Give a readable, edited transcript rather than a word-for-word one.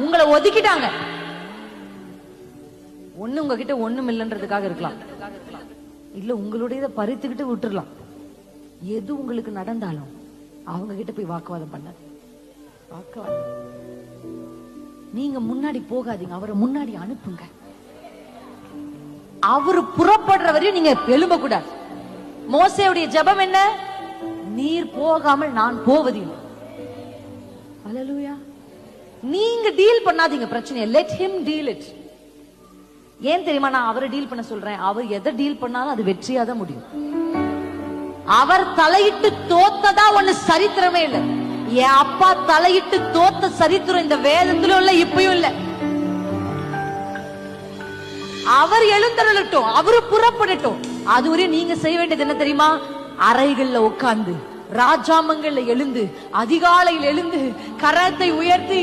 உங்களை ஒதுக்கிட்டாங்க. ஒண்ணு உங்ககிட்ட ஒண்ணும் இல்லைன்றதுக்காக இருக்கலாம், இல்ல உங்களுடைய பறித்துக்கிட்டு விட்டுறலாம். எது உங்களுக்கு நடந்தாலும் அவங்க கிட்ட போய் வாக்குவாதம் பண்ண வாக்குவாதம். நீங்க முன்னாடி போகாதீங்க, அவரை முன்னாடி அனுப்புங்க. அவரு புறப்படுற வரையும் நீங்க எழும்ப கூடாது. மோசேயுடைய ஜெபம் என்ன? நீர் போகாமல் நான் போவதில்லை. ஹல்லேலூயா. நீங்க டீல் பண்ணாதீங்க பிரச்சனையை, லெட் ஹிம் டீல் இட். ஏன் தெரியுமா நான் அவரை டீல் பண்ண சொல்றேன்? அவர் எதை டீல் பண்ணாலும் அது வெற்றியா தான் முடியும். அவர் தலையிட்டு தோத்ததா ஒண்ணு சரித்திரமே இல்ல. என் அப்பா தலையிட்டு தோத்த சரித்திரம் இந்த வேதத்திலும் இல்ல, இப்பயும் இல்ல. அவர் எழுந்தருளட்டும், அவரு புறப்படட்டும். அதுவரை நீங்க செய்ய வேண்டியது என்ன தெரியுமா? அறைகள்ல உட்கார்ந்து, ராஜாமங்கள்ல எழுந்து, அதிகாலையில் எழுந்து, கரத்தை உயர்த்தி